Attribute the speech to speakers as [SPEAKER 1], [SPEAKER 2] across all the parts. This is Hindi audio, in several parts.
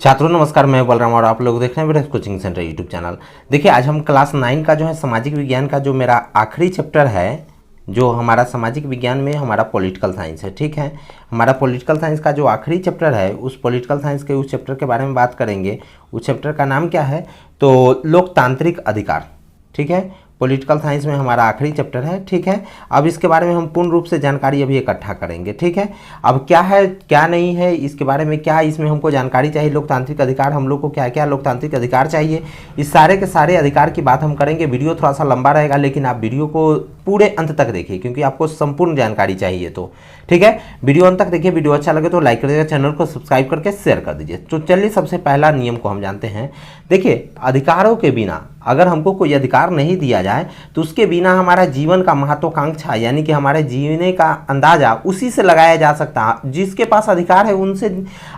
[SPEAKER 1] छात्रों नमस्कार, मैं बलराम और आप लोग देख रहे हैं मेरा कोचिंग सेंटर यूट्यूब चैनल। देखिए आज हम क्लास 9 का जो है सामाजिक विज्ञान का जो मेरा आखिरी चैप्टर है, जो हमारा सामाजिक विज्ञान में हमारा पॉलिटिकल साइंस है। ठीक है, हमारा पॉलिटिकल साइंस का जो आखिरी चैप्टर है उस पॉलिटिकल साइंस के उस चैप्टर के बारे में बात करेंगे। उस चैप्टर का नाम क्या है? तो लोकतांत्रिक अधिकार। ठीक है, पॉलिटिकल साइंस में हमारा आखिरी चैप्टर है। ठीक है, अब इसके बारे में हम पूर्ण रूप से जानकारी अभी इकट्ठा करेंगे। ठीक है, अब क्या है क्या नहीं है इसके बारे में, क्या इसमें हमको जानकारी चाहिए, लोकतांत्रिक अधिकार हम लोग को क्या क्या लोकतांत्रिक अधिकार चाहिए, इस सारे के सारे अधिकार की बात हम करेंगे। वीडियो थोड़ा सा लंबा रहेगा लेकिन आप वीडियो को पूरे अंत तक देखिए क्योंकि आपको संपूर्ण जानकारी चाहिए। तो ठीक है, वीडियो अंत तक देखिए। वीडियो अच्छा लगे तो लाइक करिएगा, चैनल को सब्सक्राइब करके शेयर कर दीजिए। तो चलिए सबसे पहला नियम को हम जानते हैं। देखिए, अधिकारों के बिना अगर हमको कोई अधिकार नहीं दिया जाए तो उसके बिना हमारा जीवन का महत्वाकांक्षा यानी कि हमारे जीने का अंदाजा उसी से लगाया जा सकता है। जिसके पास अधिकार है उनसे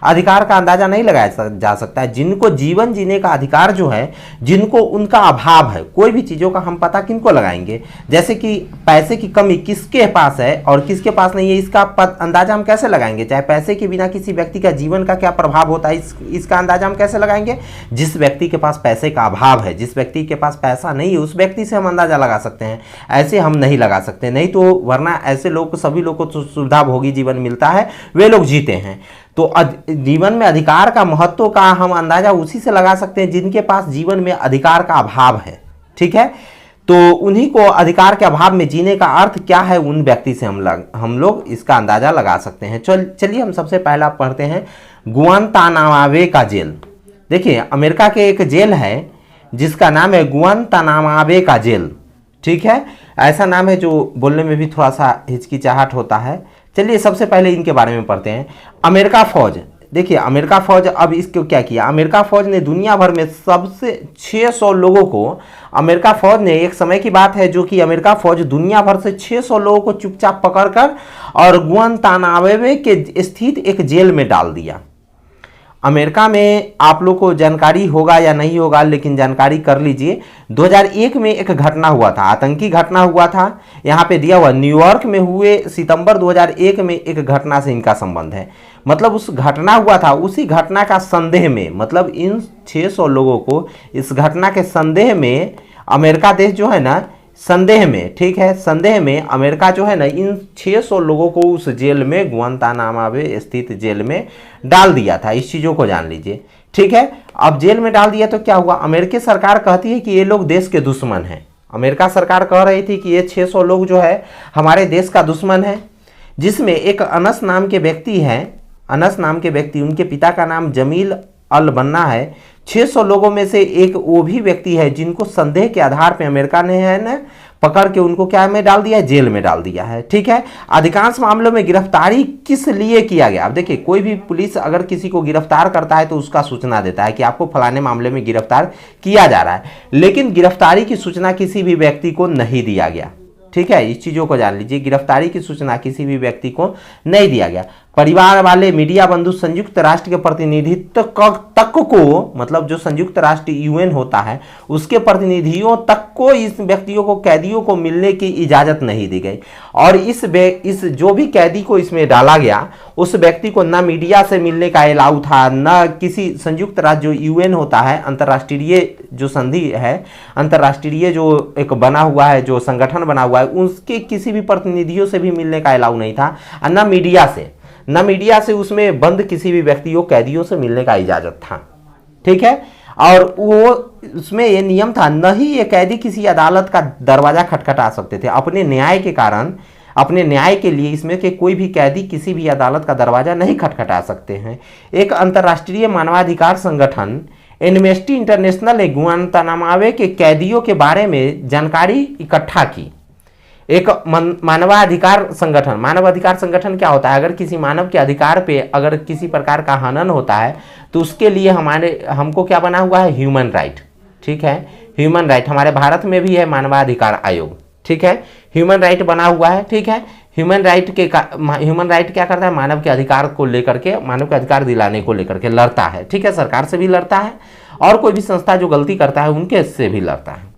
[SPEAKER 1] अधिकार का अंदाजा नहीं लगाया जा सकता है। जिनको जीवन जीने का अधिकार जो है, जिनको उनका अभाव है, कोई भी चीज़ों का हम पता किनको लगाएंगे? जैसे कि पैसे की कमी किसके पास है और किसके पास नहीं है, इसका अंदाजा हम कैसे लगाएंगे? चाहे पैसे के बिना किसी व्यक्ति का जीवन का क्या प्रभाव होता है, इसका अंदाजा हम कैसे लगाएंगे? जिस व्यक्ति के पास पैसे का अभाव है, जिस व्यक्ति के पास पैसा नहीं है, उस व्यक्ति से हम अंदाजा लगा सकते हैं। ऐसे हम नहीं लगा सकते, नहीं तो वरना ऐसे लोग को, सभी लोग को तो सुविधा भोगी जीवन मिलता है, वे लोग जीते हैं। तो जीवन में अधिकार का महत्व का हम अंदाजा उसी से लगा सकते हैं जिनके पास जीवन में अधिकार का अभाव है। ठीक है, तो उन्हीं को अधिकार के अभाव में जीने का अर्थ क्या है, उन व्यक्ति से हम लोग इसका अंदाजा लगा सकते हैं। चलिए हम सबसे पहला पढ़ते हैं गुआंतानामो का जेल। देखिए, अमेरिका के एक जेल है जिसका नाम है गुआंतानामो का जेल। ठीक है, ऐसा नाम है जो बोलने में भी थोड़ा सा हिचकिचाहट होता है। चलिए सबसे पहले इनके बारे में पढ़ते हैं। अमेरिका फौज, देखिए अमेरिका फौज अब इसको क्या किया, अमेरिका फौज ने दुनिया भर में सबसे 600 लोगों को, अमेरिका फौज ने, एक समय की बात है जो कि अमेरिका फौज दुनिया भर से 600 लोगों को चुपचाप पकड़कर और गुआंतानामो के स्थित एक जेल में डाल दिया। अमेरिका में आप लोग को जानकारी होगा या नहीं होगा लेकिन जानकारी कर लीजिए। 2001 में एक घटना हुआ था, आतंकी घटना हुआ था। यहाँ पे दिया हुआ न्यूयॉर्क में हुए सितंबर 2001 में एक घटना से इनका संबंध है। मतलब उस घटना हुआ था, उसी घटना का संदेह में, मतलब इन 600 लोगों को इस घटना के संदेह में अमेरिका देश जो है ना, संदेह में, ठीक है, संदेह में अमेरिका जो है ना इन 600 लोगों को उस जेल में, गुआंतानामो स्थित जेल में डाल दिया था। इस चीज़ों को जान लीजिए। ठीक है, अब जेल में डाल दिया तो क्या हुआ, अमेरिकी सरकार कहती है कि ये लोग देश के दुश्मन हैं। अमेरिका सरकार कह रही थी कि ये 600 लोग जो है हमारे देश का दुश्मन है। जिसमें एक अनस नाम के व्यक्ति हैं, अनस नाम के व्यक्ति, उनके पिता का नाम जमील अल बन्ना है। 600 लोगों में से एक वो भी व्यक्ति है जिनको संदेह के आधार पे अमेरिका ने है ना पकड़ के उनको क्या में डाल दिया है, जेल में डाल दिया है। ठीक है, अधिकांश मामलों में गिरफ्तारी किस लिए किया गया? अब देखिए, कोई भी पुलिस अगर किसी को गिरफ्तार करता है तो उसका सूचना देता है कि आपको फलाने मामले में गिरफ्तार किया जा रहा है, लेकिन गिरफ्तारी की सूचना किसी भी व्यक्ति को नहीं दिया गया। ठीक है, इस चीज़ों को जान लीजिए, गिरफ्तारी की सूचना किसी भी व्यक्ति को नहीं दिया गया। परिवार वाले, मीडिया बंधु, संयुक्त राष्ट्र के प्रतिनिधित्व तक को, मतलब जो संयुक्त राष्ट्र यूएन होता है उसके प्रतिनिधियों तक को इस व्यक्तियों को, कैदियों को मिलने की इजाज़त नहीं दी गई। और इस जो भी कैदी को इसमें डाला गया उस व्यक्ति को न मीडिया से मिलने का अलाउ था, न किसी संयुक्त राष्ट्र जो यूएन होता है, अंतर्राष्ट्रीय जो संधि है, अंतर्राष्ट्रीय जो एक बना हुआ है, जो संगठन बना हुआ है, उसके किसी भी प्रतिनिधियों से भी मिलने का अलाउ नहीं था, न मीडिया से उसमें बंद किसी भी व्यक्तियों, कैदियों से मिलने का इजाज़त था। ठीक है, और वो उसमें ये नियम था, न ही ये कैदी किसी अदालत का दरवाज़ा खटखटा सकते थे अपने न्याय के कारण, अपने न्याय के लिए इसमें कि कोई भी कैदी किसी भी अदालत का दरवाज़ा नहीं खटखटा सकते हैं। एक अंतर्राष्ट्रीय मानवाधिकार संगठन एम्नेस्टी इंटरनेशनल ने गुआंतानामो के कैदियों के बारे में जानकारी इकट्ठा की। एक मानवाधिकार संगठन क्या होता है? अगर किसी मानव के अधिकार पे अगर किसी प्रकार का हनन होता है तो उसके लिए हमको क्या बना हुआ है, ह्यूमन राइट। ठीक है, ह्यूमन राइट हमारे भारत में भी है, मानवाधिकार आयोग। ठीक है, ह्यूमन राइट बना हुआ है। ठीक है, ह्यूमन राइट क्या करता है, मानव के अधिकार को लेकर के, मानव के अधिकार दिलाने को लेकर के लड़ता है। ठीक है, सरकार से भी लड़ता है और कोई भी संस्था जो गलती करता है उनके से भी लड़ता है।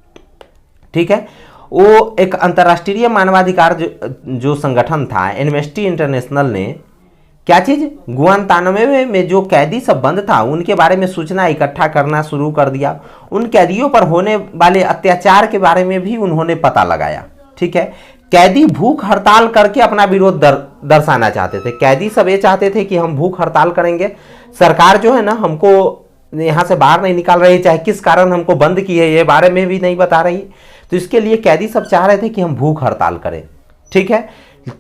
[SPEAKER 1] ठीक है, वो एक अंतर्राष्ट्रीय मानवाधिकार जो संगठन था, एम्नेस्टी इंटरनेशनल ने क्या चीज़, गुआंतानामो में जो कैदी सब बंद था उनके बारे में सूचना इकट्ठा करना शुरू कर दिया। उन कैदियों पर होने वाले अत्याचार के बारे में भी उन्होंने पता लगाया। ठीक है, कैदी भूख हड़ताल करके अपना विरोध दर्शाना चाहते थे। कैदी सब ये चाहते थे कि हम भूख हड़ताल करेंगे, सरकार जो है ना हमको यहाँ से बाहर नहीं निकाल रही, चाहे किस कारण हमको बंद की है ये बारे में भी नहीं बता रही। तो इसके लिए कैदी सब चाह रहे थे कि हम भूख हड़ताल करें। ठीक है,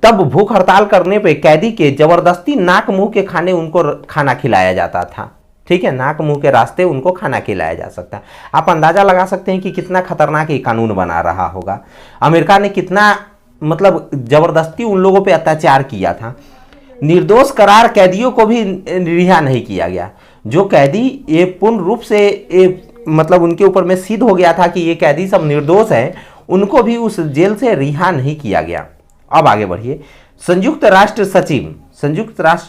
[SPEAKER 1] तब भूख हड़ताल करने पे कैदी के जबरदस्ती नाक मुंह के खाने उनको खाना खिलाया जाता था। ठीक है, नाक मुंह के रास्ते उनको खाना खिलाया जा सकता है। आप अंदाजा लगा सकते हैं कि कितना खतरनाक ये कानून बना रहा होगा। अमेरिका ने कितना मतलब जबरदस्ती उन लोगों पे अत्याचार किया था। निर्दोष करार कैदियों को भी रिहा नहीं किया गया। जो कैदी ये पूर्ण रूप से मतलब उनके ऊपर में सिद्ध हो गया था कि ये कैदी सब निर्दोष हैं, उनको भी उस जेल से रिहा नहीं किया गया। अब आगे बढ़िए। संयुक्त राष्ट्र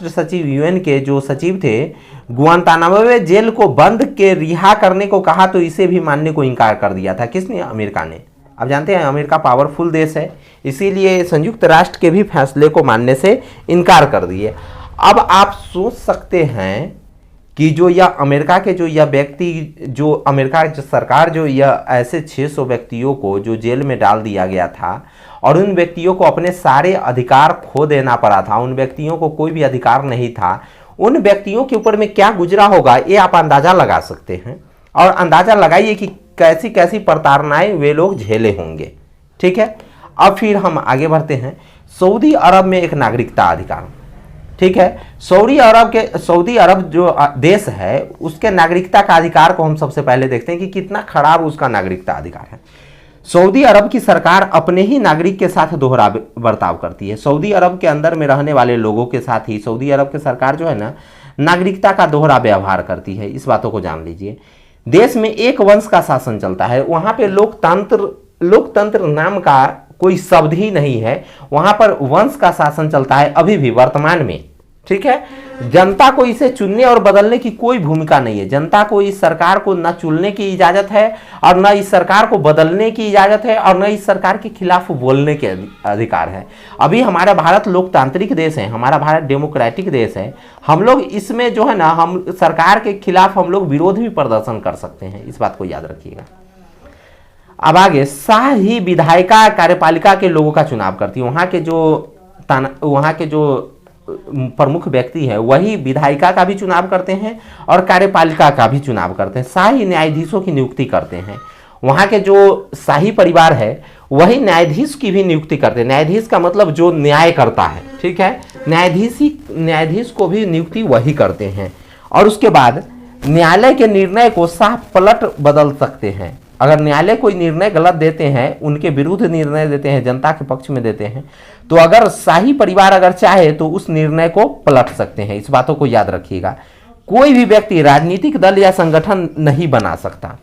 [SPEAKER 1] सचिव यूएन के जो सचिव थे, गुआंतानामो जेल को बंद के रिहा करने को कहा तो इसे भी मानने को इनकार कर दिया था। किसने? अमेरिका ने। अब जानते हैं अमेरिका पावरफुल देश है, इसीलिए संयुक्त राष्ट्र के भी फैसले को मानने से इनकार कर दिए। अब आप सोच सकते हैं कि जो यह अमेरिका के जो यह व्यक्ति, जो अमेरिका सरकार जो यह ऐसे 600 व्यक्तियों को जो जेल में डाल दिया गया था और उन व्यक्तियों को अपने सारे अधिकार खो देना पड़ा था, उन व्यक्तियों को कोई भी अधिकार नहीं था, उन व्यक्तियों के ऊपर में क्या गुजरा होगा ये आप अंदाजा लगा सकते हैं। और अंदाजा लगाइए कि कैसी कैसी प्रताड़नाएं वे लोग झेले होंगे। ठीक है, अब फिर हम आगे बढ़ते हैं। सऊदी अरब में एक नागरिकता अधिकार। ठीक है, सऊदी अरब जो देश है उसके नागरिकता का अधिकार को हम सबसे पहले देखते हैं कि कितना खराब उसका नागरिकता अधिकार है। सऊदी अरब की सरकार अपने ही नागरिक के साथ दोहरा बर्ताव करती है। सऊदी अरब के अंदर में रहने वाले लोगों के साथ ही सऊदी अरब की सरकार जो है ना नागरिकता का दोहरा व्यवहार करती है। इस बातों को जान लीजिए। देश में एक वंश का शासन चलता है। वहां पे लोकतंत्र नाम का कोई शब्द ही नहीं है। वहां पर वंश का शासन चलता है अभी भी वर्तमान में। ठीक है, जनता को इसे चुनने और बदलने की कोई भूमिका नहीं है। जनता को इस सरकार को न चुनने की इजाजत है और न इस सरकार को बदलने की इजाजत है और न इस सरकार के खिलाफ बोलने के अधिकार है। अभी हमारा भारत लोकतांत्रिक देश है, हमारा भारत डेमोक्रेटिक देश है। हम लोग इसमें जो है ना हम सरकार के खिलाफ हम लोग विरोध भी प्रदर्शन कर सकते हैं, इस बात को याद रखिएगा। अब आगे, शाह ही विधायिका कार्यपालिका के लोगों का चुनाव करती है। वहाँ के जो प्रमुख व्यक्ति है वही विधायिका का भी चुनाव करते हैं और कार्यपालिका का भी चुनाव करते हैं। शाही न्यायाधीशों की नियुक्ति करते हैं। वहाँ के जो शाही परिवार है वही न्यायाधीश की भी नियुक्ति करते हैं। न्यायाधीश का मतलब जो न्याय करता है। ठीक है, न्यायाधीश को भी नियुक्ति वही करते हैं। और उसके बाद न्यायालय के निर्णय को शाह पलट बदल सकते हैं। अगर न्यायालय कोई निर्णय गलत देते हैं, उनके विरुद्ध निर्णय देते हैं, जनता के पक्ष में देते हैं, तो अगर शाही परिवार अगर चाहे तो उस निर्णय को पलट सकते हैं। इस बातों को याद रखिएगा। कोई भी व्यक्ति राजनीतिक दल या संगठन नहीं बना सकता।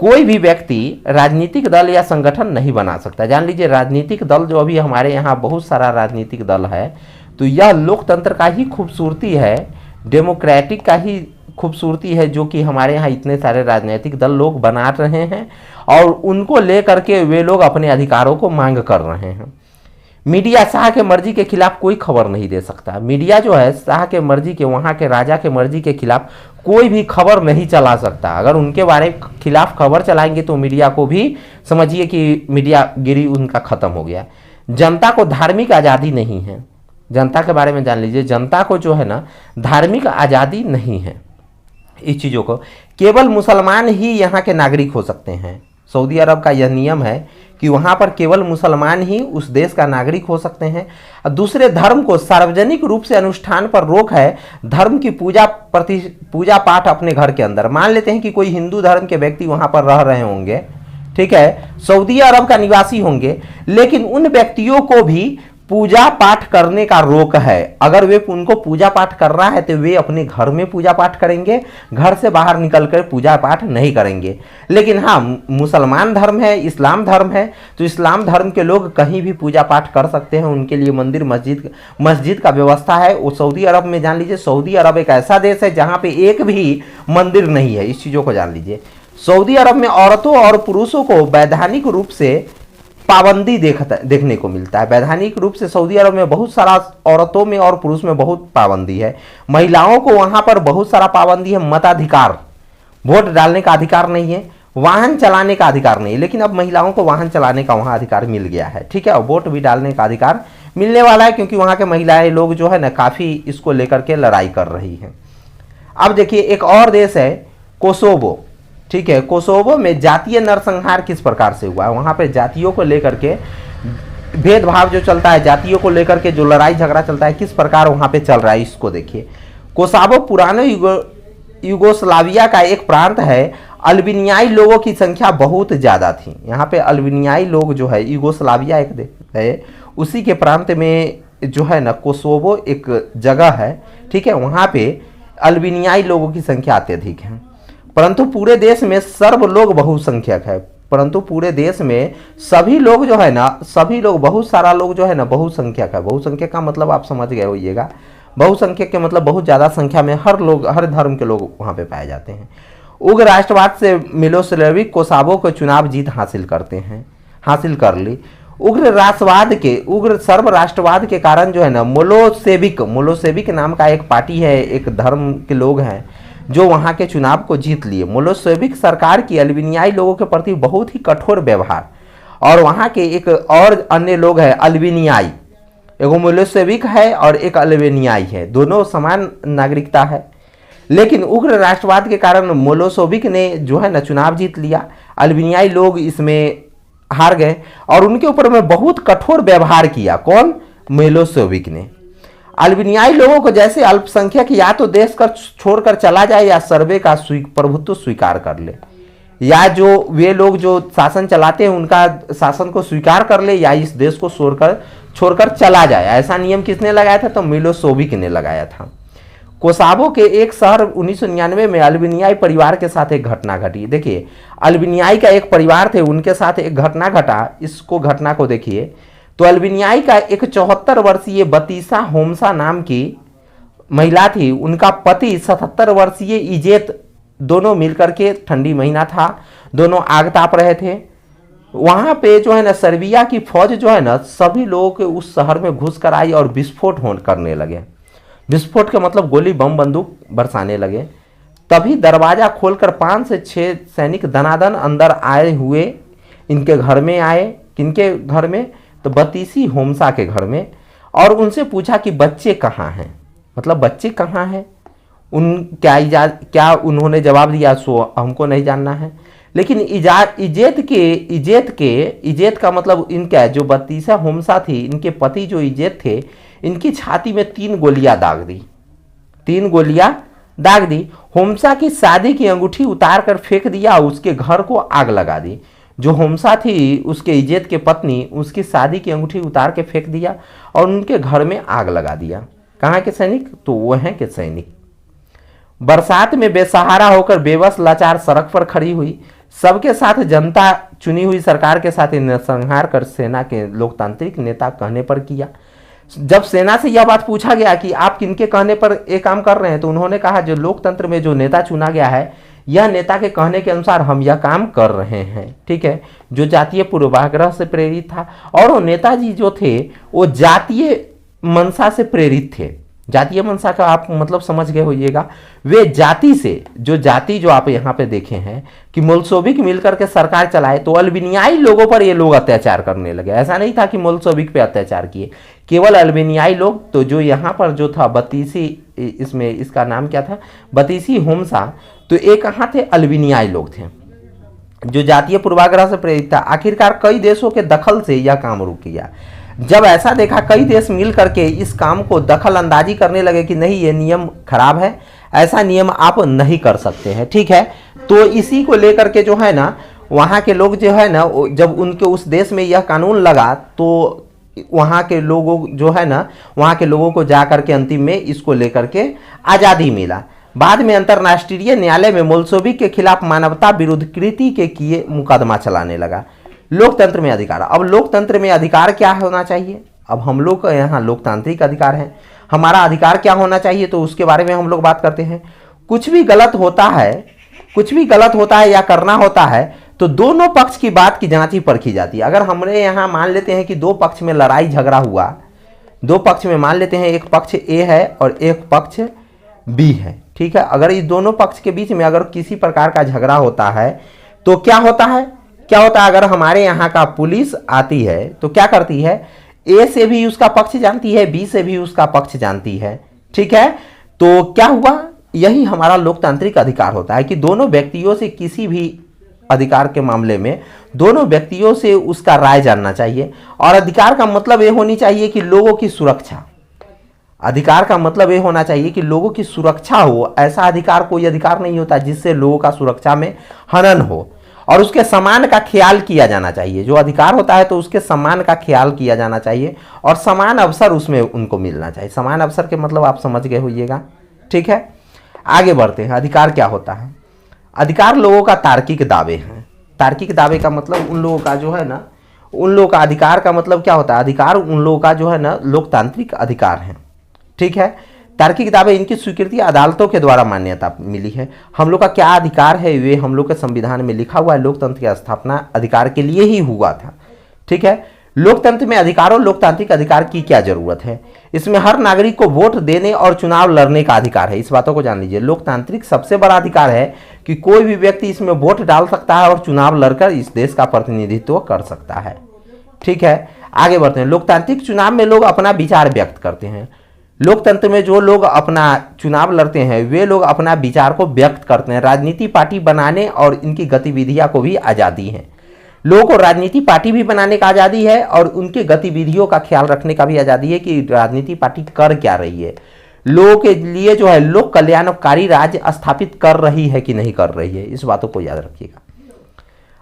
[SPEAKER 1] कोई भी व्यक्ति राजनीतिक दल या संगठन नहीं बना सकता। जान लीजिए, राजनीतिक दल जो अभी हमारे यहाँ बहुत सारा राजनीतिक दल है, तो यह लोकतंत्र का ही खूबसूरती है, डेमोक्रेटिक का ही खूबसूरती है, जो कि हमारे यहाँ इतने सारे राजनीतिक दल लोग बना रहे हैं और उनको लेकर के वे लोग अपने अधिकारों को मांग कर रहे हैं। मीडिया शाह के मर्जी के खिलाफ कोई खबर नहीं दे सकता। मीडिया जो है शाह के मर्जी के, वहाँ के राजा के मर्जी के खिलाफ कोई भी खबर नहीं चला सकता। अगर उनके बारे खिलाफ खबर चलाएंगे तो मीडिया को भी समझिए कि मीडिया गिरी उनका खत्म हो गया। जनता को धार्मिक आज़ादी नहीं है। जनता के बारे में जान लीजिए, जनता को जो है ना धार्मिक आज़ादी नहीं है। इस चीज़ों को केवल मुसलमान ही यहाँ के नागरिक हो सकते हैं। सऊदी अरब का यह नियम है कि वहाँ पर केवल मुसलमान ही उस देश का नागरिक हो सकते हैं। दूसरे धर्म को सार्वजनिक रूप से अनुष्ठान पर रोक है। धर्म की पूजा पाठ अपने घर के अंदर। मान लेते हैं कि कोई हिंदू धर्म के व्यक्ति वहाँ पर रह रहे होंगे, ठीक है, सऊदी अरब का निवासी होंगे, लेकिन उन व्यक्तियों को भी पूजा पाठ करने का रोक है। अगर वे उनको पूजा पाठ कर रहा है तो वे अपने घर में पूजा पाठ करेंगे, घर से बाहर निकलकर पूजा पाठ नहीं करेंगे। लेकिन हाँ, मुसलमान धर्म है, इस्लाम धर्म है, तो इस्लाम धर्म के लोग कहीं भी पूजा पाठ कर सकते हैं। उनके लिए मंदिर मस्जिद का व्यवस्था है। वो सऊदी अरब में जान लीजिए, सऊदी अरब एक ऐसा देश है जहाँ पे एक भी मंदिर नहीं है। इस चीज़ों को जान लीजिए। सऊदी अरब में औरतों और पुरुषों को वैधानिक रूप से पाबंदी देखने को मिलता है। वैधानिक रूप से सऊदी अरब में बहुत सारा औरतों में और पुरुष में बहुत पाबंदी है। महिलाओं को वहां पर बहुत सारा पाबंदी है। मताधिकार, वोट डालने का अधिकार नहीं है, वाहन चलाने का अधिकार नहीं है, लेकिन अब महिलाओं को वाहन चलाने का वहां अधिकार मिल गया है, ठीक है, और वोट भी डालने का अधिकार मिलने वाला है, क्योंकि वहां के महिलाएं लोग जो है ना काफी इसको लेकर के लड़ाई कर रही हैं। अब देखिए एक और देश है कोसोवो, ठीक है। कोसोवो में जातीय नरसंहार किस प्रकार से हुआ है, वहां पे जातियों को लेकर के भेदभाव जो चलता है, जातियों को लेकर के जो लड़ाई झगड़ा चलता है, किस प्रकार वहां पे चल रहा है, इसको देखिए। कोसोवो पुराने यूगोस्लाविया का एक प्रांत है। अल्बेनियाई लोगों की संख्या बहुत ज़्यादा थी। यहाँ पे अल्बेनियाई लोग जो है, यूगोस्लाविया एक देश है, उसी के प्रांत में जो है ना कोसोवो एक जगह है, ठीक है। वहाँ पे अल्बेनियाई लोगों की संख्या अत्यधिक है, परंतु पूरे देश में सर्ब लोग बहुसंख्यक है। परंतु पूरे देश में सभी लोग जो है ना, सभी लोग, बहुत सारा लोग जो है ना बहुसंख्यक है। बहुसंख्यक का मतलब आप समझ गए होइएगा। बहुसंख्यक के मतलब बहुत ज़्यादा संख्या में हर लोग, हर धर्म के लोग वहाँ पे पाए जाते हैं। उग्र राष्ट्रवाद से मिलोसेविक कोसोवो को चुनाव जीत हासिल कर ली। उग्र सर्व राष्ट्रवाद के कारण जो है ना मोलोसेविक नाम का एक पार्टी है, एक धर्म के लोग हैं जो वहाँ के चुनाव को जीत लिए। मोलोसेविक सरकार की अल्बेनियाई लोगों के प्रति बहुत ही कठोर व्यवहार, और वहाँ के एक और अन्य लोग हैं अल्बेनियाई, एगो मिलोसेविक है और एक अल्बेनियाई है, दोनों समान नागरिकता है। लेकिन उग्र राष्ट्रवाद के कारण मिलोसेविक ने जो है ना चुनाव जीत लिया, अल्बेनियाई लोग इसमें हार गए और उनके ऊपर में बहुत कठोर व्यवहार किया। कौन? मिलोसेविक ने। अल्बेनियाई लोगों को जैसे अल्पसंख्यक या तो देश कर छोड़कर चला जाए या सर्वे का प्रभुत्व स्वीकार कर ले, या जो वे लोग जो शासन चलाते हैं उनका शासन को स्वीकार कर ले, या इस देश को छोड़कर चला जाए। ऐसा नियम किसने लगाया था? तो मिलोसेविक ने लगाया था। कोसोवो के एक शहर 1999 में अल्बेनियाई परिवार के साथ एक घटना घटी। देखिए अल्बेनियाई का एक परिवार थे, उनके साथ एक घटना घटा। इसको घटना को देखिए तो अल्बेनियाई का एक 74 वर्षीय बतीसा होम्सा नाम की महिला थी, उनका पति 77 वर्षीय इजेत, दोनों मिलकर के, ठंडी महीना था, दोनों आग ताप रहे थे। वहां पे जो है ना सर्बिया की फौज जो है ना सभी लोग उस शहर में घुस कर आई और विस्फोट करने लगे। विस्फोट का मतलब गोली बम बंदूक बरसाने लगे। तभी दरवाजा खोलकर 5 से 6 सैनिक दनादन अंदर आए हुए इनके घर में आए। किनके घर में? तो बतीसी होम्सा के घर में, और उनसे पूछा कि बच्चे कहाँ हैं, मतलब बच्चे कहाँ हैं। क्या उन्होंने जवाब दिया, सो हमको नहीं जानना है। लेकिन इजेत का मतलब इनका जो बतीसा होम्सा थी, इनके पति जो इजेत थे, इनकी छाती में 3 गोलियां दाग दी। होम्सा की शादी की अंगूठी उतार कर फेंक दिया, उसके घर को आग लगा दी। जो होम्सा थी उसके इजेत के पत्नी, उसकी शादी की अंगूठी उतार के फेंक दिया और उनके घर में आग लगा दिया। कहाँ के सैनिक? तो वो हैं के सैनिक। बरसात में बेसहारा होकर बेबस लाचार सड़क पर खड़ी हुई। सबके साथ जनता चुनी हुई सरकार के साथ नरसंहार कर सेना के लोकतांत्रिक नेता कहने पर किया। जब सेना से यह बात पूछा गया कि आप किनके कहने पर ये काम कर रहे हैं, तो उन्होंने कहा जो लोकतंत्र में जो नेता चुना गया है, यह नेता के कहने के अनुसार हम यह काम कर रहे हैं, ठीक है, जो जातीय पूर्वाग्रह से प्रेरित था। और वो नेताजी जो थे वो जातीय मंशा से प्रेरित थे। जातीय मंशा का आप मतलब समझ गए होइएगा। वे जाति से, जो आप यहाँ पे देखे हैं कि मोल्सोविक मिलकर के सरकार चलाए, तो अल्बेनियाई लोगों पर ये लोग अत्याचार करने लगे। ऐसा नहीं था कि मोल्सोविक पे अत्याचार किए, केवल अल्बेनियाई लोग। तो जो यहाँ पर जो था बतीसी, इसमें इसका नाम क्या था? बतीसी होम्सा। तो एक कहाँ थे? अल्बेनियाई लोग थे, जो जातीय पूर्वाग्रह से प्रेरित था। आखिरकार कई देशों के दखल से यह काम रुक गया। जब ऐसा देखा, कई देश मिल करके इस काम को दखल अंदाजी करने लगे कि नहीं, ये नियम खराब है, ऐसा नियम आप नहीं कर सकते हैं, ठीक है। तो इसी को लेकर के जो है ना वहाँ के लोग जो है ना, जब उनके उस देश में यह कानून लगा, तो वहाँ के लोगों जो है ना, वहाँ के लोगों को जा करके अंतिम में इसको लेकर के आज़ादी मिला। बाद में अंतर्राष्ट्रीय न्यायालय में मोल्सोविक के खिलाफ मानवता विरुद्ध कृति के किए मुकदमा चलाने लगा। लोकतंत्र में अधिकार। अब लोकतंत्र में अधिकार क्या होना चाहिए? अब हम लोग का यहाँ लोकतांत्रिक अधिकार है, हमारा अधिकार क्या होना चाहिए, तो उसके बारे में हम लोग बात करते हैं। कुछ भी गलत होता है या करना होता है, तो दोनों पक्ष की बात की जांची परखी जाती है। अगर हमारे यहाँ मान लेते हैं कि दो पक्ष में लड़ाई झगड़ा हुआ, दो पक्ष में मान लेते हैं एक पक्ष ए है और एक पक्ष बी है, ठीक है। अगर इस दोनों पक्ष के बीच में अगर किसी प्रकार का झगड़ा होता है तो क्या होता है, अगर हमारे यहाँ का पुलिस आती है तो क्या करती है, ए से भी उसका पक्ष जानती है, बी से भी उसका पक्ष जानती है, ठीक है। तो क्या हुआ, यही हमारा लोकतांत्रिक अधिकार होता है कि दोनों व्यक्तियों से किसी भी अधिकार के मामले में दोनों व्यक्तियों से उसका राय जानना चाहिए। और अधिकार का मतलब ये होनी चाहिए कि लोगों की सुरक्षा, अधिकार का मतलब ये होना चाहिए कि लोगों की सुरक्षा हो। ऐसा अधिकार कोई अधिकार नहीं होता जिससे लोगों का सुरक्षा में हनन हो, और उसके सम्मान का ख्याल किया जाना चाहिए। जो अधिकार होता है तो उसके सम्मान का ख्याल किया जाना चाहिए और समान अवसर उसमें उनको मिलना चाहिए। समान अवसर के मतलब आप समझ गए होइएगा, ठीक है। आगे बढ़ते हैं। अधिकार क्या होता है, अधिकार लोगों का तार्किक दावे हैं। तार्किक दावे का मतलब उन लोगों का जो है ना, उन लोगों का अधिकार का मतलब क्या होता है, अधिकार उन लोगों का जो है ना लोकतांत्रिक अधिकार है, ठीक है। तार्किक दावे, इनकी स्वीकृति अदालतों के द्वारा मान्यता मिली है। हम लोग का क्या अधिकार है, वे हम लोग के संविधान में लिखा हुआ है। लोकतंत्र की स्थापना अधिकार के लिए ही हुआ था, ठीक है। लोकतंत्र में अधिकारों, लोकतांत्रिक अधिकार की क्या जरूरत है, इसमें हर नागरिक को वोट देने और चुनाव लड़ने का अधिकार है। इस बातों को जान लीजिए। लोकतांत्रिक सबसे बड़ा अधिकार है कि कोई भी व्यक्ति इसमें वोट डाल सकता है और चुनाव लड़कर इस देश का प्रतिनिधित्व कर सकता है, ठीक है। आगे बढ़ते हैं। लोकतांत्रिक चुनाव में लोग अपना विचार व्यक्त करते हैं। लोकतंत्र में जो लोग अपना चुनाव लड़ते हैं वे लोग अपना विचार को व्यक्त करते हैं। राजनीति पार्टी बनाने और इनकी गतिविधियां को भी आज़ादी है। लोगों को राजनीति पार्टी भी बनाने का आज़ादी है और उनके गतिविधियों का ख्याल रखने का भी आज़ादी है कि राजनीति पार्टी कर क्या रही है, लोगों के लिए जो है लोक कल्याणकारी राज्य स्थापित कर रही है कि नहीं कर रही है। इस बातों को याद रखिएगा।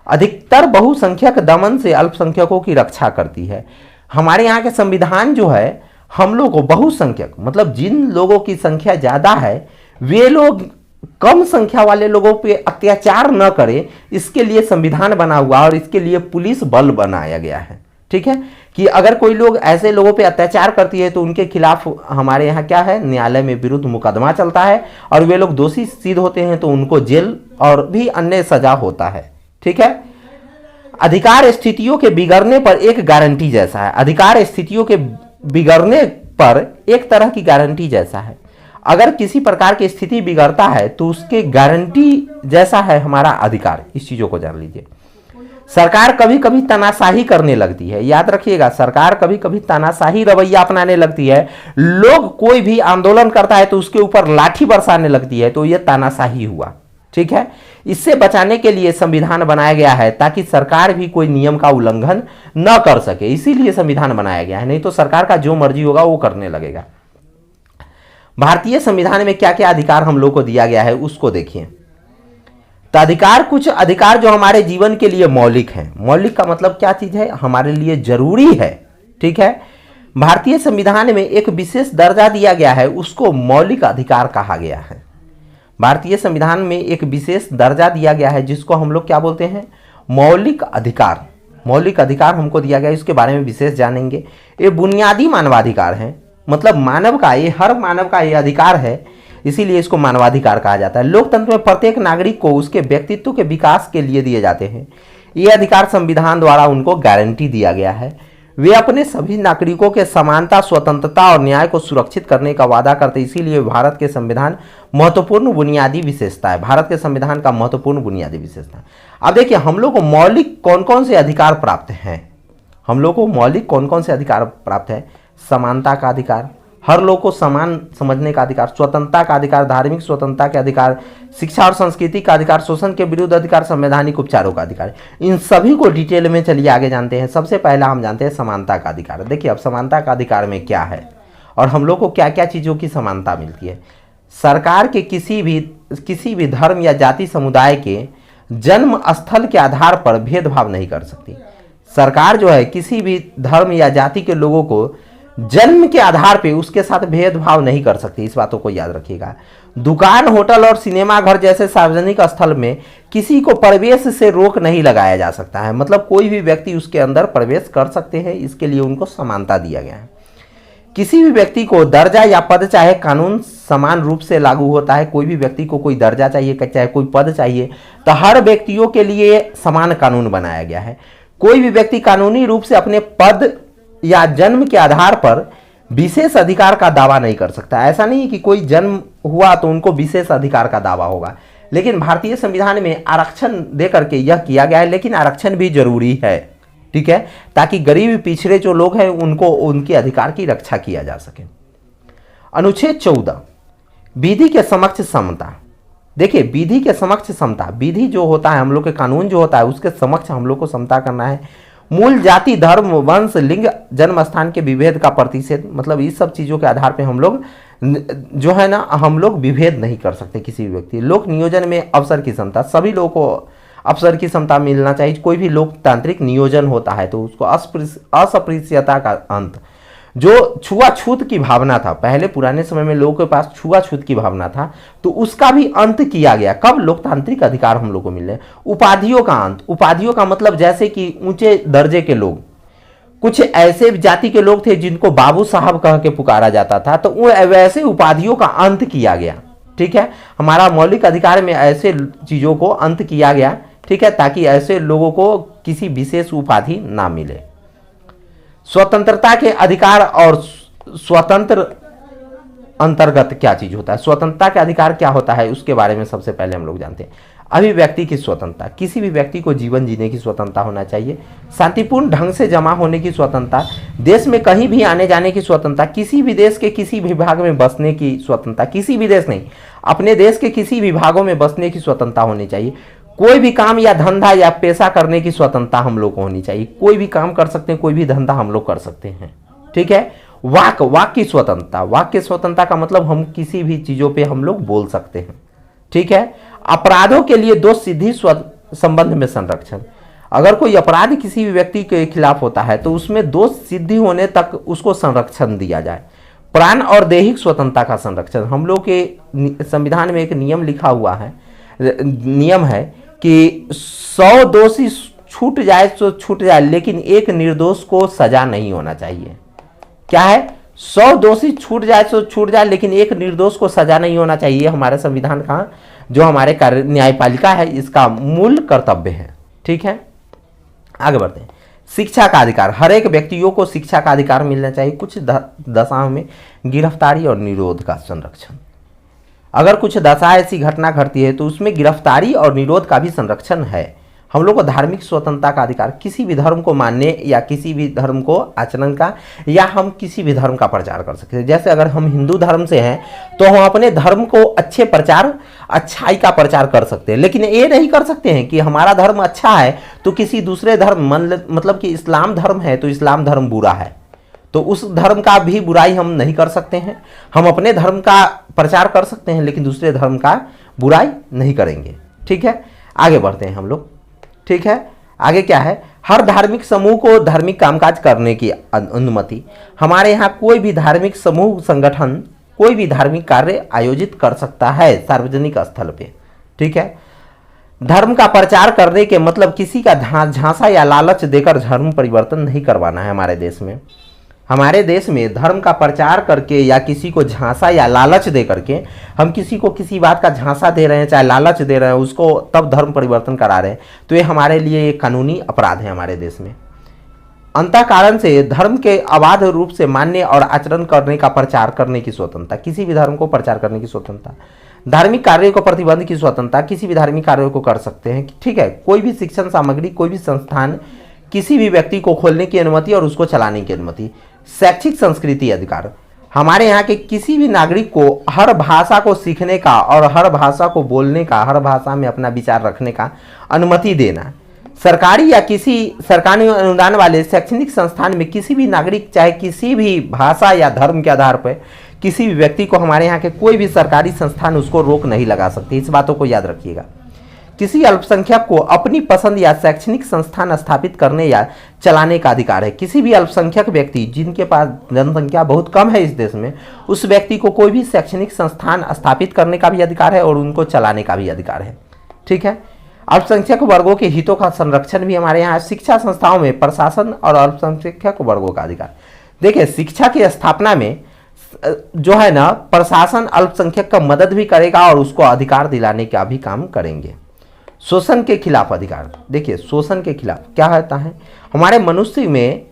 [SPEAKER 1] अधिकतर बहुसंख्यक दमन से अल्पसंख्यकों की रक्षा करती है। हमारे यहाँ के संविधान जो है हम लोग को बहुसंख्यक मतलब जिन लोगों की संख्या ज़्यादा है वे लोग कम संख्या वाले लोगों पे अत्याचार न करें, इसके लिए संविधान बना हुआ और इसके लिए पुलिस बल बनाया गया है, ठीक है। कि अगर कोई लोग ऐसे लोगों पे अत्याचार करती है तो उनके खिलाफ हमारे यहाँ क्या है, न्यायालय में विरुद्ध मुकदमा चलता है और वे लोग दोषी सिद्ध होते हैं तो उनको जेल और भी अन्य सजा होता है, ठीक है। अधिकार स्थितियों के बिगड़ने पर एक गारंटी जैसा है। अधिकार स्थितियों के बिगड़ने पर एक तरह की गारंटी जैसा है। अगर किसी प्रकार की स्थिति बिगड़ता है तो उसके गारंटी जैसा है हमारा अधिकार। इस चीजों को जान लीजिए। सरकार कभी कभी तानाशाही करने लगती है, याद रखिएगा। सरकार कभी कभी तानाशाही रवैया अपनाने लगती है। लोग कोई भी आंदोलन करता है तो उसके ऊपर लाठी बरसाने लगती है, तो यह तानाशाही हुआ, ठीक है। इससे बचाने के लिए संविधान बनाया गया है ताकि सरकार भी कोई नियम का उल्लंघन न कर सके, इसीलिए संविधान बनाया गया है। नहीं तो सरकार का जो मर्जी होगा वो करने लगेगा। भारतीय संविधान में क्या क्या अधिकार हम लोग को दिया गया है उसको देखिए। तो अधिकार, कुछ अधिकार जो हमारे जीवन के लिए मौलिक है। मौलिक का मतलब क्या चीज है, हमारे लिए जरूरी है, ठीक है। भारतीय संविधान में एक विशेष दर्जा दिया गया है, उसको मौलिक अधिकार कहा गया है। भारतीय संविधान में एक विशेष दर्जा दिया गया है जिसको हम लोग क्या बोलते हैं, मौलिक अधिकार। मौलिक अधिकार हमको दिया गया है, इसके बारे में विशेष जानेंगे। ये बुनियादी मानवाधिकार है, मतलब मानव का, ये हर मानव का ये अधिकार है, इसीलिए इसको मानवाधिकार कहा जाता है। लोकतंत्र में प्रत्येक नागरिक को उसके व्यक्तित्व के विकास के लिए दिए जाते हैं। ये अधिकार संविधान द्वारा उनको गारंटी दिया गया है। वे अपने सभी नागरिकों के समानता, स्वतंत्रता और न्याय को सुरक्षित करने का वादा करते हैं। इसीलिए भारत के संविधान महत्वपूर्ण बुनियादी विशेषता है। भारत के संविधान का महत्वपूर्ण बुनियादी विशेषता। अब देखिए हम लोग को मौलिक कौन कौन से अधिकार प्राप्त हैं। हम लोग को मौलिक कौन कौन से अधिकार प्राप्त है, समानता का अधिकार, हर लोग को समान समझने का अधिकार, स्वतंत्रता का अधिकार, धार्मिक स्वतंत्रता के अधिकार, शिक्षा और संस्कृति का अधिकार, शोषण के विरुद्ध अधिकार, संवैधानिक उपचारों का अधिकार। इन सभी को डिटेल में चलिए आगे जानते हैं। सबसे पहला हम जानते हैं समानता का अधिकार। देखिए अब समानता का अधिकार में क्या है और हम लोग को क्या क्या चीज़ों की समानता मिलती है। सरकार के किसी भी धर्म या जाति समुदाय के जन्म स्थल के आधार पर भेदभाव नहीं कर सकती। सरकार जो है किसी भी धर्म या जाति के लोगों को जन्म के आधार पे उसके साथ भेदभाव नहीं कर सकती। इस बातों को याद रखिएगा। दुकान, होटल और सिनेमा घर जैसे सार्वजनिक स्थल में किसी को प्रवेश से रोक नहीं लगाया जा सकता है, मतलब कोई भी व्यक्ति उसके अंदर प्रवेश कर सकते हैं, इसके लिए उनको समानता दिया गया है। किसी भी व्यक्ति को दर्जा या पद चाहे कानून समान रूप से लागू होता है। कोई भी व्यक्ति को कोई दर्जा चाहिए चाहे कोई पद चाहिए तो हर व्यक्तियों के लिए समान कानून बनाया गया है। कोई भी व्यक्ति कानूनी रूप से अपने पद या जन्म के आधार पर विशेष अधिकार का दावा नहीं कर सकता। ऐसा नहीं है कि कोई जन्म हुआ तो उनको विशेष अधिकार का दावा होगा, लेकिन भारतीय संविधान में आरक्षण दे करके यह किया गया है। लेकिन आरक्षण भी जरूरी है, ठीक है, ताकि गरीब पिछड़े जो लोग हैं उनको उनके अधिकार की रक्षा किया जा सके। अनुच्छेद 14 विधि के समक्ष समता। देखिए, विधि के समक्ष समता, विधि जो होता है हम लोग के कानून जो होता है उसके समक्ष हम लोग को समता करना है। मूल जाति, धर्म, वंश, लिंग, जन्म स्थान के विभेद का प्रतिषेध, मतलब इस सब चीज़ों के आधार पे हम लोग जो है ना हम लोग विभेद नहीं कर सकते किसी भी व्यक्ति। लोक नियोजन में अवसर की समता, सभी लोगों को अवसर की समता मिलना चाहिए। कोई भी लोकतांत्रिक नियोजन होता है तो उसको अस्पृश्यता का अंत, जो छुआछूत की भावना था पहले पुराने समय में लोगों के पास छुआछूत की भावना था तो उसका भी अंत किया गया। कब? लोकतांत्रिक अधिकार हम लोग को मिले। उपाधियों का अंत, उपाधियों का मतलब जैसे कि ऊंचे दर्जे के लोग, कुछ ऐसे जाति के लोग थे जिनको बाबू साहब कह के पुकारा जाता था तो वैसे उपाधियों का अंत किया गया, ठीक है। हमारा मौलिक अधिकार में ऐसे चीजों को अंत किया गया, ठीक है, ताकि ऐसे लोगों को किसी विशेष उपाधि ना मिले। स्वतंत्रता के अधिकार और स्वतंत्र अंतर्गत क्या चीज होता है, स्वतंत्रता के अधिकार क्या होता है उसके बारे में सबसे पहले हम लोग जानते हैं। अभिव्यक्ति की स्वतंत्रता, किसी भी व्यक्ति को जीवन जीने की स्वतंत्रता होना चाहिए। शांतिपूर्ण ढंग से जमा होने की स्वतंत्रता, देश में कहीं भी आने जाने की स्वतंत्रता, किसी भी देश के किसी भी भाग में बसने की स्वतंत्रता, किसी भी देश नहीं अपने देश के किसी भी भागों में बसने की स्वतंत्रता होनी चाहिए। कोई भी काम या धंधा या पेशा करने की स्वतंत्रता हम लोग को होनी चाहिए। कोई भी काम कर सकते हैं, कोई भी धंधा हम लोग कर सकते हैं, ठीक है। वाक की स्वतंत्रता, वाक की स्वतंत्रता का मतलब हम किसी भी चीजों पे हम लोग बोल सकते हैं, ठीक है। अपराधों के लिए दोष सिद्धि संबंध में संरक्षण, अगर कोई अपराध किसी भी व्यक्ति के खिलाफ होता है तो उसमें दोष सिद्धि होने तक उसको संरक्षण दिया जाए। प्राण और दैहिक स्वतंत्रता का संरक्षण, हम लोग के संविधान में एक नियम लिखा हुआ है, नियम है कि 100 दोषी छूट जाए तो छूट जाए लेकिन एक निर्दोष को सजा नहीं होना चाहिए। क्या है? 100 दोषी छूट जाए तो छूट जाए लेकिन एक निर्दोष को सजा नहीं होना चाहिए। हमारे संविधान का जो हमारे कार्य न्यायपालिका है इसका मूल कर्तव्य है, ठीक है। आगे बढ़ते हैं। शिक्षा का अधिकार, हर एक व्यक्तियों को शिक्षा का अधिकार मिलना चाहिए। कुछ दशाओं में गिरफ्तारी और निरोध का संरक्षण, अगर कुछ दशा ऐसी घटना घटती है तो उसमें गिरफ्तारी और निरोध का भी संरक्षण है। हम लोग को धार्मिक स्वतंत्रता का अधिकार, किसी भी धर्म को मानने या किसी भी धर्म को आचरण का, या हम किसी भी धर्म का प्रचार कर सकते हैं। जैसे अगर हम हिंदू धर्म से हैं तो हम अपने धर्म को अच्छाई का प्रचार कर सकते हैं, लेकिन ये नहीं कर सकते हैं कि हमारा धर्म अच्छा है तो किसी दूसरे धर्म, मतलब कि इस्लाम धर्म है तो इस्लाम धर्म बुरा है तो उस धर्म का भी बुराई हम नहीं कर सकते हैं। हम अपने धर्म का प्रचार कर सकते हैं लेकिन दूसरे धर्म का बुराई नहीं करेंगे, ठीक है। आगे बढ़ते हैं हम लोग, ठीक है। आगे क्या है? हर धार्मिक समूह को धार्मिक कामकाज करने की अनुमति। हमारे यहाँ कोई भी धार्मिक समूह, संगठन कोई भी धार्मिक कार्य आयोजित कर सकता है सार्वजनिक स्थल पे, ठीक है। धर्म का प्रचार करने के मतलब किसी का झांसा या लालच देकर धर्म परिवर्तन नहीं करवाना है। हमारे देश में धर्म का प्रचार करके या किसी को झांसा या लालच दे करके, हम किसी को किसी बात का झांसा दे रहे हैं चाहे लालच दे रहे हैं उसको, तब धर्म परिवर्तन करा रहे हैं तो ये हमारे लिए एक कानूनी अपराध है हमारे देश में। अंतःकरण से धर्म के अबाध रूप से मानने और आचरण करने का प्रचार करने की स्वतंत्रता, किसी भी धर्म को प्रचार करने की स्वतंत्रता। धार्मिक कार्यों को प्रतिबंध की स्वतंत्रता, किसी भी धार्मिक कार्यों को कर सकते हैं, ठीक है। कोई भी शिक्षण सामग्री, कोई भी संस्थान, किसी भी व्यक्ति को खोलने की अनुमति और उसको चलाने की अनुमति। शैक्षिक संस्कृति अधिकार, हमारे यहाँ के किसी भी नागरिक को हर भाषा को सीखने का और हर भाषा को बोलने का, हर भाषा में अपना विचार रखने का अनुमति देना। सरकारी या किसी सरकारी अनुदान वाले शैक्षणिक संस्थान में किसी भी नागरिक चाहे किसी भी भाषा या धर्म के आधार पर किसी भी व्यक्ति को, हमारे यहाँ के कोई भी सरकारी संस्थान उसको रोक नहीं लगा सकते, इस बातों को याद रखिएगा। किसी अल्पसंख्यक को अपनी पसंद या शैक्षणिक संस्थान स्थापित करने या चलाने का अधिकार है। किसी भी अल्पसंख्यक व्यक्ति जिनके पास जनसंख्या बहुत कम है इस देश में, उस व्यक्ति को कोई भी शैक्षणिक संस्थान स्थापित करने का भी अधिकार है और उनको चलाने का भी अधिकार है, ठीक है। अल्पसंख्यक वर्गों के हितों का संरक्षण भी हमारे यहाँ। शिक्षा संस्थाओं में प्रशासन और अल्पसंख्यक वर्गों का अधिकार, देखिए शिक्षा की स्थापना में जो है ना प्रशासन अल्पसंख्यक का मदद भी करेगा और उसको अधिकार दिलाने का भी काम करेंगे। शोषण के खिलाफ अधिकार, देखिए शोषण के खिलाफ क्या होता है, हमारे मनुष्य में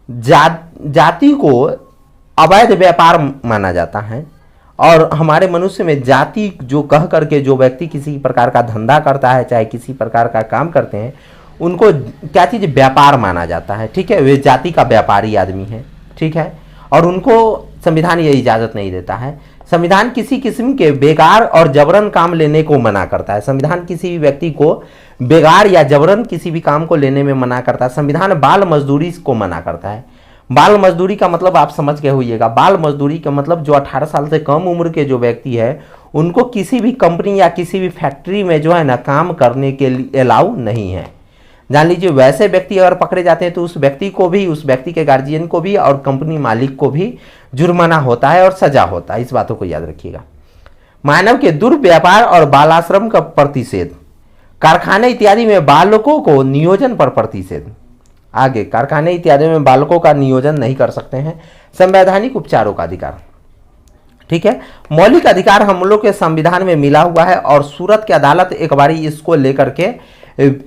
[SPEAKER 1] जाति को अवैध व्यापार माना जाता है और हमारे मनुष्य में जाति जो कह करके जो व्यक्ति किसी प्रकार का धंधा करता है चाहे किसी प्रकार का काम करते हैं उनको क्या चीज़ व्यापार माना जाता है, ठीक है, वे जाति का व्यापारी आदमी है, ठीक है, और उनको संविधान ये इजाज़त नहीं देता है। संविधान किसी किस्म के बेकार और जबरन काम लेने को मना करता है। संविधान किसी भी व्यक्ति को बेकार या जबरन किसी भी काम को लेने में मना करता है। संविधान बाल मजदूरी को मना करता है। बाल मजदूरी का मतलब आप समझ गए होइएगा, बाल मजदूरी का मतलब जो 18 साल से कम उम्र के जो व्यक्ति है उनको किसी भी कंपनी या किसी भी फैक्ट्री में जो है ना काम करने के लिए अलाउ नहीं है। जान लीजिए वैसे व्यक्ति अगर पकड़े जाते हैं तो उस व्यक्ति को भी, उस व्यक्ति के गार्जियन को भी और कंपनी मालिक को भी जुर्माना होता है और सजा होता है। इस बातों को याद रखिएगा। मानव के दुर्व्यापार और बालाश्रम का प्रतिषेध, कारखाने इत्यादि में बालकों को नियोजन पर प्रतिषेध। आगे, कारखाने इत्यादि में बालकों का नियोजन नहीं कर सकते हैं। संवैधानिक उपचारों का अधिकार, ठीक है, मौलिक अधिकार हम लोग के संविधान में मिला हुआ है और सूरत की अदालत एक बारी इसको लेकर के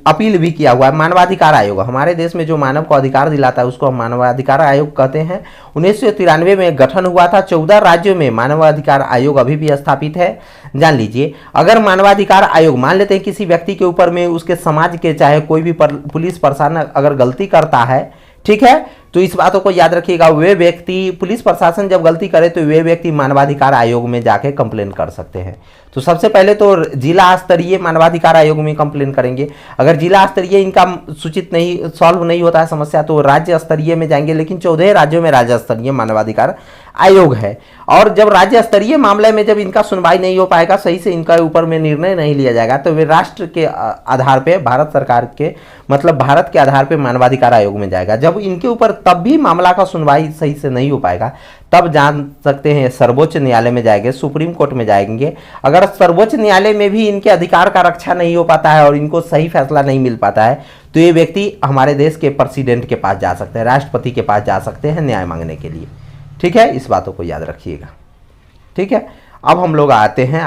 [SPEAKER 1] अपील भी किया हुआ है। मानवाधिकार आयोग, हमारे देश में जो मानव को अधिकार दिलाता है उसको हम मानवाधिकार आयोग कहते हैं। 1993 में गठन हुआ था। 14 राज्यों में मानवाधिकार आयोग अभी भी स्थापित है। जान लीजिए, अगर मानवाधिकार आयोग मान लेते हैं किसी व्यक्ति के ऊपर में उसके समाज के चाहे कोई भी पुलिस प्रशासन अगर गलती करता है, ठीक है, तो इस बातों को याद रखिएगा, वे व्यक्ति, पुलिस प्रशासन जब गलती करे तो वे व्यक्ति मानवाधिकार आयोग में जाके कंप्लेन कर सकते हैं। तो सबसे पहले तो जिला स्तरीय मानवाधिकार आयोग में कंप्लेन करेंगे। अगर जिला स्तरीय इनका सूचित नहीं, सॉल्व नहीं होता है समस्या, तो राज्य स्तरीय में जाएंगे। लेकिन 14 राज्यों में राज्य स्तरीय मानवाधिकार आयोग है और जब राज्य स्तरीय मामले में जब इनका सुनवाई नहीं हो पाएगा, सही से इनका ऊपर में निर्णय नहीं लिया जाएगा, तो वे राष्ट्र के आधार पे, भारत सरकार के मतलब भारत के आधार पे मानवाधिकार आयोग में जाएगा। जब इनके ऊपर तब भी मामला का सुनवाई सही से नहीं हो पाएगा, तब जान सकते हैं सर्वोच्च न्यायालय में जाएंगे, सुप्रीम कोर्ट में जाएंगे। अगर सर्वोच्च न्यायालय में भी इनके अधिकार का रक्षा नहीं हो पाता है और इनको सही फैसला नहीं मिल पाता है, तो ये व्यक्ति हमारे देश के प्रेसिडेंट के पास जा सकते हैं, राष्ट्रपति के पास जा सकते हैं न्याय मांगने के लिए, ठीक है। इस बातों को याद रखिएगा, ठीक है। अब हम लोग आते हैं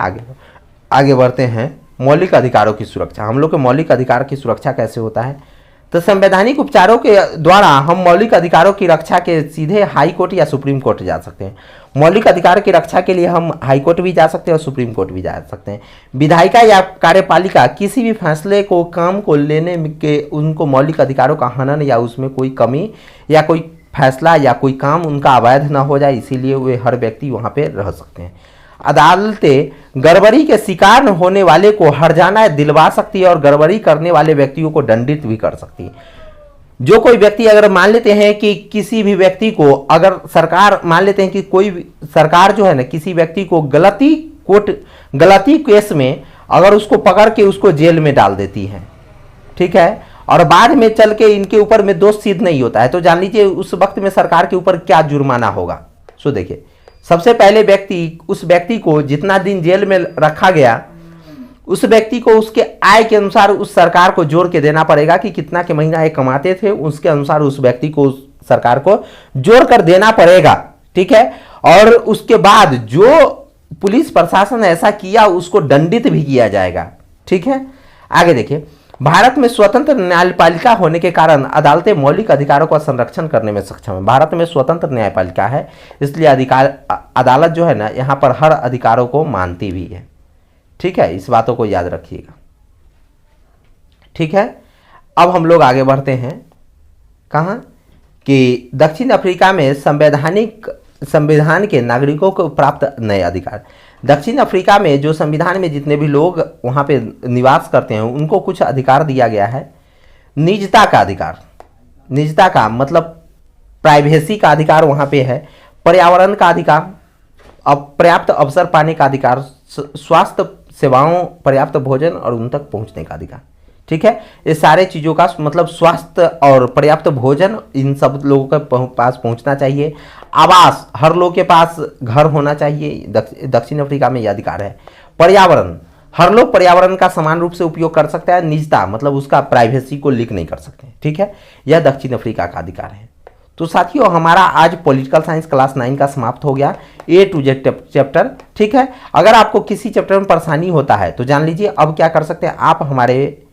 [SPEAKER 1] आगे बढ़ते हैं मौलिक अधिकारों की सुरक्षा। हम लोग के मौलिक अधिकार की सुरक्षा कैसे होता है, तो संवैधानिक उपचारों के द्वारा हम मौलिक अधिकारों की रक्षा के सीधे हाई कोर्ट या सुप्रीम कोर्ट जा सकते हैं। मौलिक अधिकार की रक्षा के लिए हम हाई कोर्ट भी जा सकते हैं और सुप्रीम कोर्ट भी जा सकते हैं। विधायिका या कार्यपालिका किसी भी फैसले को, काम को लेने के उनको मौलिक अधिकारों का हनन या उसमें कोई कमी या कोई फैसला या कोई काम उनका अवैध ना हो जाए, इसीलिए वे हर व्यक्ति वहाँ पे रह सकते हैं। अदालतें गड़बड़ी के शिकार होने वाले को हर्जाना दिलवा सकती है और गड़बड़ी करने वाले व्यक्तियों को दंडित भी कर सकती है। जो कोई व्यक्ति अगर मान लेते हैं कि किसी भी व्यक्ति को, अगर सरकार मान लेते हैं कि कोई सरकार जो है ना किसी व्यक्ति को गलती केस में अगर उसको पकड़ के उसको जेल में डाल देती है, ठीक है, और बाद में चल के इनके ऊपर में दोष सिद्ध नहीं होता है, तो जान लीजिए उस वक्त में सरकार के ऊपर क्या जुर्माना होगा। सो देखिए, सबसे पहले उस व्यक्ति को जितना दिन जेल में रखा गया, उस व्यक्ति को उसके आय के अनुसार उस सरकार को जोड़ के देना पड़ेगा कि कितना के महीना ये कमाते थे, उसके अनुसार उस व्यक्ति को उस सरकार को जोड़ कर देना पड़ेगा, ठीक है। और उसके बाद जो पुलिस प्रशासन ऐसा किया उसको दंडित भी किया जाएगा, ठीक है। आगे देखिए, भारत में स्वतंत्र न्यायपालिका होने के कारण अदालतें मौलिक अधिकारों का संरक्षण करने में सक्षम है। भारत में स्वतंत्र न्यायपालिका है, इसलिए अदालत जो है ना यहाँ पर हर अधिकारों को मानती भी है, ठीक है। इस बातों को याद रखिएगा, ठीक है। अब हम लोग आगे बढ़ते हैं कहाँ कि दक्षिण अफ्रीका में संविधान के नागरिकों को प्राप्त नए अधिकार। दक्षिण अफ्रीका में जो संविधान में जितने भी लोग वहाँ पे निवास करते हैं उनको कुछ अधिकार दिया गया है। निजता का अधिकार, निजता का मतलब प्राइवेसी का अधिकार वहाँ पे है। पर्यावरण का अधिकार, पर्याप्त अवसर पाने का अधिकार, स्वास्थ्य सेवाओं, पर्याप्त भोजन और उन तक पहुँचने का अधिकार, ठीक है। ये सारे चीज़ों का मतलब स्वास्थ्य और पर्याप्त भोजन इन सब लोगों के पास पहुंचना चाहिए। आवास, हर लोग के पास घर होना चाहिए, दक्षिण अफ्रीका में यह अधिकार है। पर्यावरण, हर लोग पर्यावरण का समान रूप से उपयोग कर सकता है। निजता मतलब उसका प्राइवेसी को लीक नहीं कर सकते, ठीक है। यह दक्षिण अफ्रीका का अधिकार है। तो साथियों हमारा आज पॉलिटिकल साइंस क्लास 9 का समाप्त हो गया, A to Z चैप्टर। ठीक है, अगर आपको किसी चैप्टर में परेशानी होता है तो जान लीजिए अब क्या कर सकते हैं आप, हमारे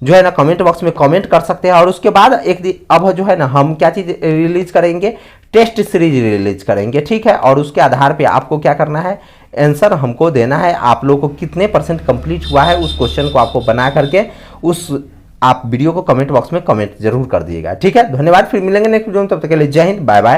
[SPEAKER 1] जो है ना कमेंट बॉक्स में कमेंट कर सकते हैं। और उसके बाद अब जो है ना हम क्या चीज़ रिलीज करेंगे, टेस्ट सीरीज रिलीज करेंगे। ठीक है, और उसके आधार पे आपको क्या करना है, आंसर हमको देना है। आप लोगों को कितने % कंप्लीट हुआ है उस क्वेश्चन को आपको बना करके उस आप वीडियो को कमेंट बॉक्स में कमेंट जरूर कर दिएगा। ठीक है, धन्यवाद, फिर मिलेंगे नेक्स्ट वीडियो में, तब तक के लिए जय हिंद, बाय बाय।